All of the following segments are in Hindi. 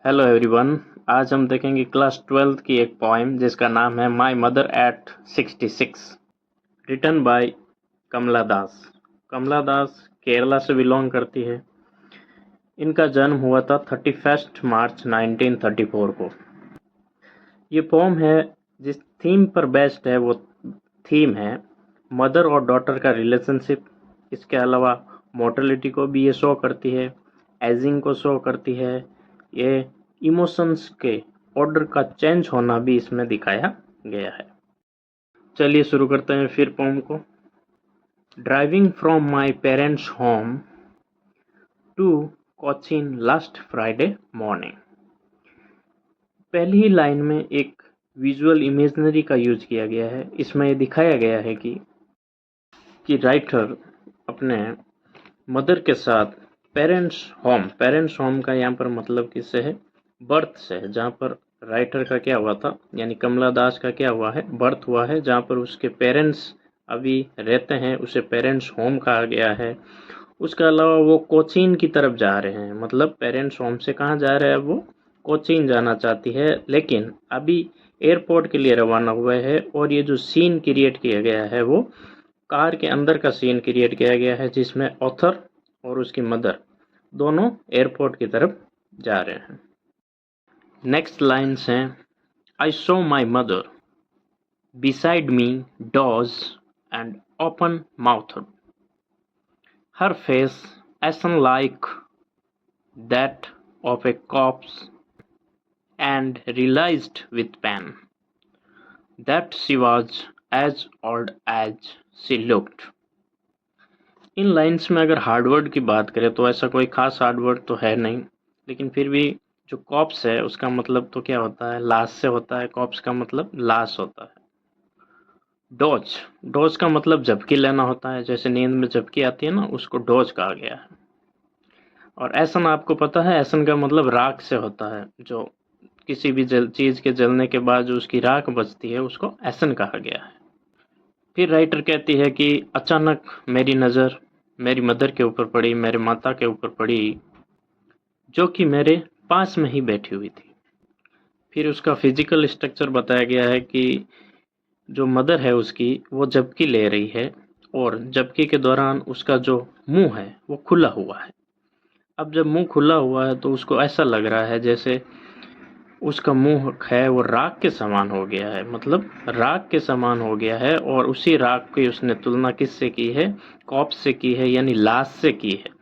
Hello everyone. आज हम देखेंगे क्लास 12th की एक पोएम जिसका नाम है my mother at 66, written by Kamala Das. Kamala Das Kerala से बिलोंग करती है। इनका जन्म हुआ था 31 मार्च 1934 को। ये पोम है जिस थीम पर बेस्ड है, वो थीम है मदर और डॉटर का रिलेशनशिप। इसके अलावा मोर्टेलिटी को भी ये शो करती है, एजिंग को शो करती है। ये इमोशंस के ऑर्डर का चेंज होना भी इसमें दिखाया गया है। चलिए शुरू करते हैं फिर पोम को। Driving from my parents home to Cochin last Friday morning. पहली ही लाइन में एक विजुअल इमेजनरी का यूज किया गया है। इसमें ये दिखाया गया है कि राइटर अपने मदर के साथ पेरेंट्स होम का यहाँ पर मतलब किससे है, बर्थ से है। जहाँ पर राइटर का क्या हुआ था, यानी कमला दास का क्या हुआ है, बर्थ हुआ है। जहाँ पर उसके पेरेंट्स अभी रहते हैं, उसे पेरेंट्स होम कहा गया है। उसके अलावा वो कोचीन की तरफ जा रहे हैं, मतलब पेरेंट्स होम से कहाँ जा रहे हैं, वो कोचीन जाना चाहती है, लेकिन अभी एयरपोर्ट के लिए रवाना हुए हैं। और ये जो सीन क्रिएट किया गया है वो कार के अंदर का सीन क्रिएट किया गया है, जिसमें ऑथर और उसकी मदर दोनों एयरपोर्ट की तरफ जा रहे हैं। नेक्स्ट लाइन्स हैं, I saw my mother beside me doors and open mouthed, her face ashen like that of a corpse, and realized with pain that she was as old as she looked. In lines में अगर हार्डवर्ड की बात करें तो ऐसा कोई खास हार्डवर्ड तो है नहीं, लेकिन फिर भी जो कॉप्स है उसका मतलब तो क्या होता है, लाश से होता है। कॉप्स का मतलब लाश होता है। डोज डोज का मतलब झपकी लेना होता है। जैसे नींद में झपकी आती है ना, उसको डोज कहा गया है। और ऐसन आपको पता है, ऐसन का मतलब राख से होता है। जो किसी भी चीज के जलने के बाद जो उसकी राख बचती है उसको ऐसन कहा गया है। फिर राइटर कहती है कि अचानक मेरी नज़र मेरी मदर के ऊपर पड़ी, मेरे माता के ऊपर पड़ी, जो कि मेरे पास में ही बैठी हुई थी। फिर उसका फिजिकल स्ट्रक्चर बताया गया है कि जो मदर है उसकी, वो झपकी ले रही है और झपकी के दौरान उसका जो मुंह है वो खुला हुआ है। अब जब मुंह खुला हुआ है तो उसको ऐसा लग रहा है जैसे उसका मुंह है वो राख के समान हो गया है, मतलब राख के समान हो गया है। और उसी राख की उसने तुलना किससे की है, कॉप्स से की है, यानी लाश से की है।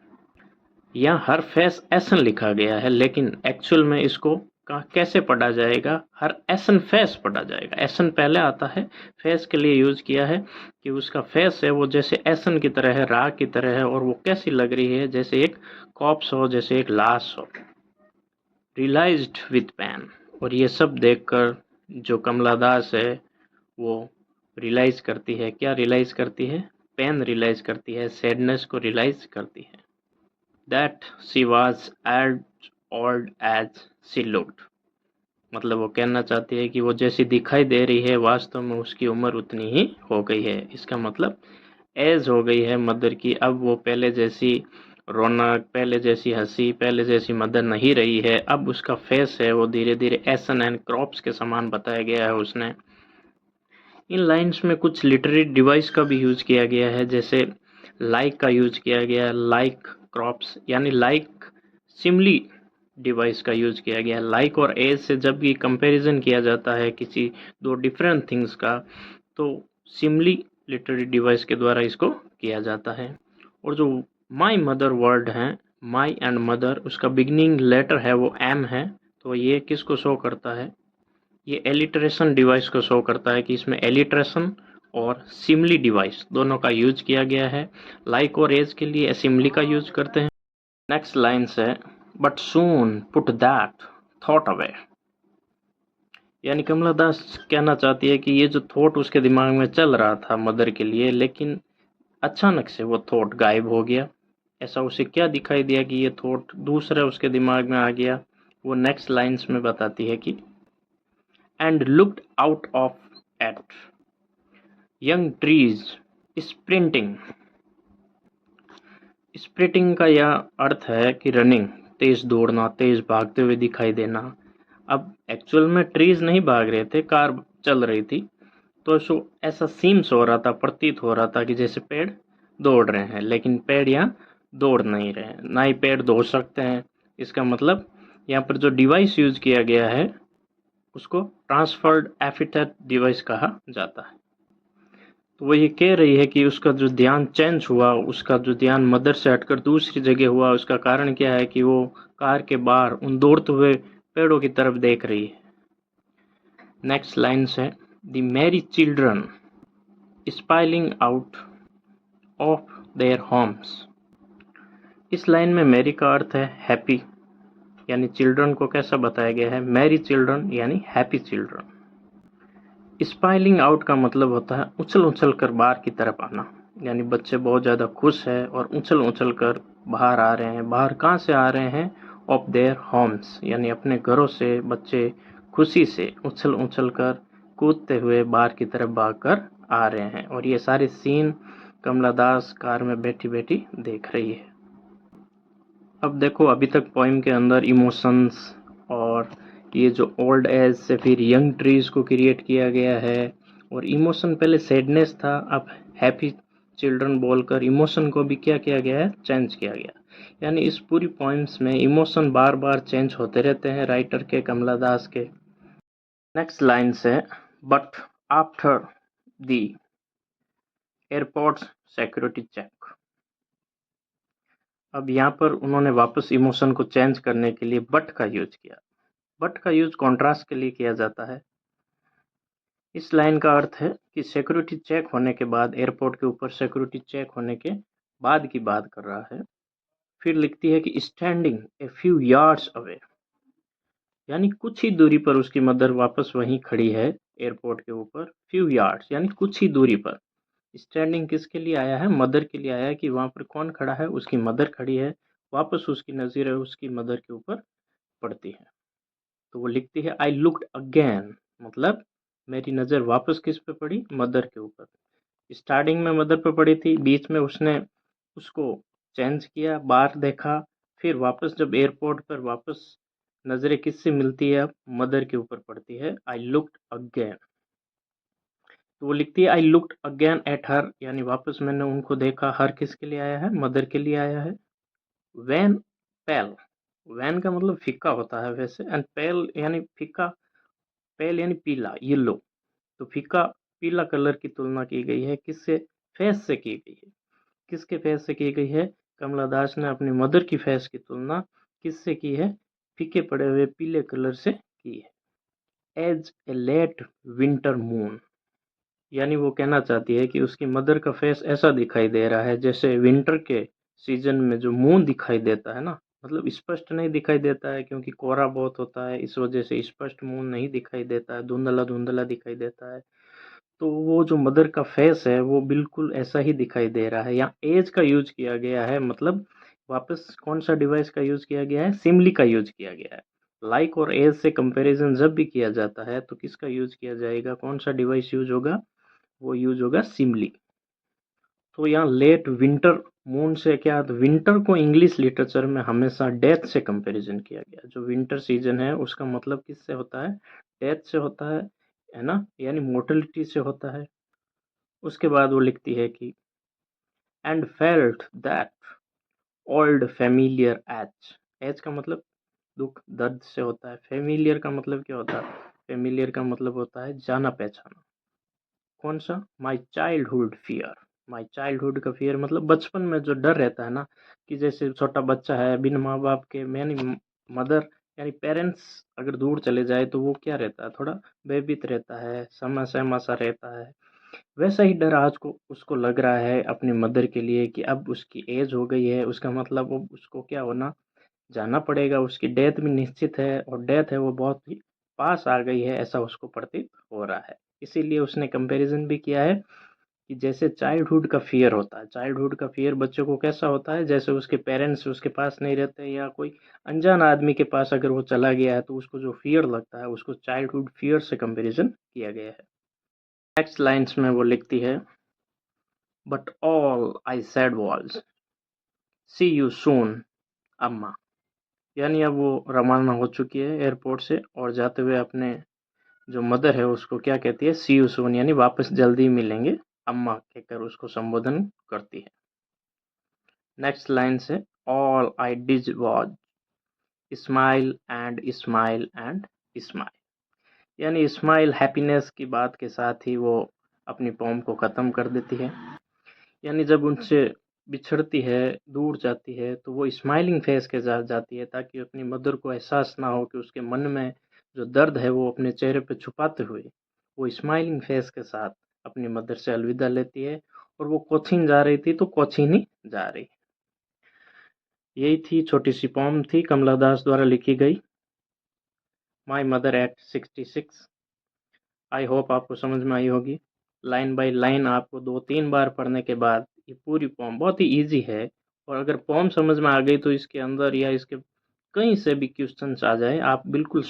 यहाँ हर फेस एसन लिखा गया है, लेकिन एक्चुअल में इसको कैसे पढ़ा जाएगा, हर एसन फेस पढ़ा जाएगा। एसन पहले आता है, फेस के लिए यूज किया है कि उसका फेस है वो जैसे एसन की तरह है, राख की तरह है, और वो कैसी लग रही है, जैसे एक कॉप्स हो, जैसे एक लाश हो। रियलाइज्ड विथ पैन, और ये सब देखकर जो कमला दास है वो रियलाइज करती है। क्या रियलाइज करती है, पेन रियलाइज करती है, सैडनेस को रियलाइज करती है। That she was as old as she looked, मतलब वो कहना चाहती है कि वो जैसी दिखाई दे रही है वास्तव में उसकी उम्र उतनी ही हो गई है। इसका मतलब एज हो गई है मदर की। अब वो पहले जैसी रौनक, पहले जैसी हंसी, पहले जैसी मदर नहीं रही है। अब उसका फेस है वो धीरे धीरे एसन एंड क्रॉप्स के समान बताया गया है उसने। इन लाइंस में कुछ लिटरेरी डिवाइस का भी यूज किया गया है, जैसे लाइक का यूज किया गया है, लाइक क्रॉप्स यानी लाइक सिमली डिवाइस का यूज किया गया है। लाइक और एज से जब भी कंपैरिजन किया जाता है किसी दो डिफरेंट थिंग्स का, तो सिमली लिटरेरी डिवाइस के द्वारा इसको किया जाता है। और जो माई मदर वर्ड है, माई एंड मदर, उसका बिगनिंग लेटर है वो एम है, तो ये किसको शो करता है, ये एलिट्रेशन डिवाइस को शो करता है कि इसमें एलिट्रेशन और सिमली डिवाइस दोनों का यूज किया गया है। लाइक और एज के लिए सिमली का यूज करते हैं। नेक्स्ट लाइन्स है, but soon put that thought away, यानी कमला दास कहना चाहती है कि ये जो थॉट उसके दिमाग में चल रहा था मदर के लिए, लेकिन अचानक से वो थॉट गायब हो गया। ऐसा उसे क्या दिखाई दिया कि ये थॉट दूसरा उसके दिमाग में आ गया, वो नेक्स्ट लाइन्स में बताती है कि and looked out of eight young trees sprinting. Sprinting का यह अर्थ है कि रनिंग, तेज दौड़ना, तेज भागते हुए दिखाई देना। अब एक्चुअल में ट्रीज नहीं भाग रहे थे, कार चल रही थी, तो ऐसा सीम्स हो रहा था, प्रतीत हो रहा था कि जैसे पेड़ दौड़ रहे हैं, लेकिन पेड़ यहाँ दौड़ नहीं रहे हैं, ना ही पेड़ दौड़ सकते हैं। इसका मतलब यहाँ पर जो डिवाइस यूज किया गया है उसको ट्रांसफर्ड एफिटेट डिवाइस कहा जाता है। तो वो ये कह रही है कि उसका जो ध्यान चेंज हुआ, उसका जो ध्यान मदर से हटकर दूसरी जगह हुआ, उसका कारण क्या है कि वो कार के बाहर उन दौड़ते हुए पेड़ों की तरफ देख रही है। नेक्स्ट लाइन्स है, the Mary children spoiling out of their homes. इस लाइन में मैरी का अर्थ है हैप्पी, यानी चिल्ड्रन को कैसा बताया गया है, मैरी चिल्ड्रन यानी हैप्पी चिल्ड्रन। स्पाइलिंग आउट का मतलब होता है उछल उछल कर बाहर की तरफ आना, यानी बच्चे बहुत ज़्यादा खुश है और उछल उछल कर बाहर आ रहे हैं। बाहर कहाँ से आ रहे हैं, ऑफ देयर होम्स, यानी अपने घरों से बच्चे खुशी से उछल उछल कर कूदते हुए बाहर की तरफ भाग कर आ रहे हैं। और ये सारे सीन कमला दास कार में बैठी बैठी देख रही है। अब देखो, अभी तक पोइम के अंदर इमोशंस और ये जो ओल्ड एज से फिर यंग ट्रीज को क्रिएट किया गया है, और इमोशन पहले सैडनेस था, अब हैप्पी चिल्ड्रन बोलकर इमोशन को भी क्या किया गया है, चेंज किया गया। यानी इस पूरी पोइम्स में इमोशन बार बार चेंज होते रहते हैं राइटर के, कमला दास के। नेक्स्ट लाइन है, but after the airport security check. अब यहाँ पर उन्होंने वापस इमोशन को चेंज करने के लिए बट का यूज किया। बट का यूज कॉन्ट्रास्ट के लिए किया जाता है। इस लाइन का अर्थ है कि सिक्योरिटी चेक होने के बाद, एयरपोर्ट के ऊपर सिक्योरिटी चेक होने के बाद की बात कर रहा है। फिर लिखती है कि standing a few yards away, यानी कुछ ही दूरी पर उसकी मदर वापस वहीं खड़ी है एयरपोर्ट के ऊपर। फ्यू यार्ड्स यानी कुछ ही दूरी पर। स्टैंडिंग किसके लिए आया है, मदर के लिए आया है, कि वहां पर कौन खड़ा है, उसकी मदर खड़ी है। वापस उसकी नजर उसकी मदर के ऊपर पड़ती है, तो वो लिखती है आई लुक्ड अगेन, मतलब मेरी नज़र वापस किस पे पड़ी, मदर के ऊपर। स्टार्टिंग में मदर पे पड़ी थी, बीच में उसने उसको चेंज किया, बाहर देखा, फिर वापस जब एयरपोर्ट पर वापस नज़रें किससे मिलती है, अब मदर के ऊपर पड़ती है। आई लुक्ड अगेन, तो वो लिखती है I looked again at her, यानी वापस मैंने उनको देखा। हर किसके लिए आया है, मदर के लिए आया है। वैन पेल, वैन का मतलब फीका होता है वैसे, एंड पेल यानी फीका, पेल यानी पीला, येलो। तो फीका पीला कलर की तुलना की गई है किससे, फेस से की गई है। किसके फेस से की गई है, कमला दास ने अपनी मदर की फेस की तुलना किससे की है, फीके पड़े हुए पीले कलर से की है। As a late winter moon, यानी वो कहना चाहती है कि उसकी मदर का फेस ऐसा दिखाई दे रहा है जैसे विंटर के सीजन में जो मून दिखाई देता है ना, मतलब स्पष्ट नहीं दिखाई देता है क्योंकि कोहरा बहुत होता है, इस वजह से स्पष्ट मून नहीं दिखाई देता है, धुंधला धुंधला दिखाई देता है। तो वो जो मदर का फेस है वो बिल्कुल ऐसा ही दिखाई दे रहा है। यहाँ एज का यूज किया गया है, मतलब वापस कौन सा डिवाइस का यूज किया गया है, सिमली का यूज किया गया है। लाइक और एज से कंपैरिजन जब भी किया जाता है तो किसका यूज किया जाएगा, कौन सा डिवाइस यूज होगा, वो यूज होगा सिमली। तो यहाँ लेट विंटर मून से क्या, तो विंटर को इंग्लिश लिटरेचर में हमेशा डेथ से कंपैरिजन किया गया। जो विंटर सीजन है उसका मतलब किससे होता है, डेथ से होता है ना, यानी मोर्टेलिटी से होता है। उसके बाद वो लिखती है कि and felt that old familiar ache, ache का मतलब दुख दर्द से होता है। फेमिलियर का मतलब क्या होता है, फेमिलियर का मतलब होता है जाना पहचाना। कौन सा, my childhood fear, my childhood का फियर मतलब बचपन में जो डर रहता है ना, कि जैसे छोटा बच्चा है बिन माँ बाप के, यानी मदर यानी पेरेंट्स अगर दूर चले जाए तो वो क्या रहता है, थोड़ा भयभीत रहता है, सहमा सहमा सा रहता है। वैसा ही डर आज को उसको लग रहा है अपनी मदर के लिए कि अब उसकी एज हो गई है, उसका मतलब वो उसको क्या होना, जाना पड़ेगा, उसकी डेथ भी निश्चित है, और डेथ है वो बहुत ही पास आ गई है, ऐसा उसको प्रतीत हो रहा है। इसीलिए उसने कंपैरिजन भी किया है कि जैसे चाइल्डहुड का फियर होता है, चाइल्डहुड का फियर बच्चों को कैसा होता है, जैसे उसके पेरेंट्स उसके पास नहीं रहते या कोई अनजान आदमी के पास अगर वो चला गया है तो उसको जो फियर लगता है उसको चाइल्डहुड फियर से कंपैरिजन किया गया है। नेक्स्ट लाइन्स में वो लिखती है, but all I said was see you soon Amma, यानी अब वो रवाना हो चुकी है एयरपोर्ट से और जाते हुए अपने जो मदर है उसको क्या कहती है, सी यू सून, यानी वापस जल्दी मिलेंगे अम्मा कहकर उसको संबोधन करती है। नेक्स्ट लाइन से all I did was smile and smile and smile, यानी स्माइल हैप्पीनेस की बात के साथ ही वो अपनी पोम को ख़त्म कर देती है। यानी जब उनसे बिछड़ती है, दूर जाती है, तो वो स्माइलिंग फेस के साथ जाती है ताकि अपनी मदर को एहसास ना हो कि उसके मन में जो दर्द है वो अपने चेहरे पे छुपाते हुए वो स्माइलिंग फेस के साथ अपनी मदर से अलविदा लेती है और वो कोचीन जा रही थी तो कोचीन ही जा रही। यही थी छोटी सी पोम थी कमला दास द्वारा लिखी गई, my mother at 66। I hope आपको समझ में आई होगी। लाइन बाय लाइन आपको 2-3 बार पढ़ने के बाद ये पूरी पोम बहुत ही ईजी है और अगर पोम समझ में आ गई तो इसके अंदर या इसके कहीं से भी क्वेश्चंस आ जाए आप बिल्कुल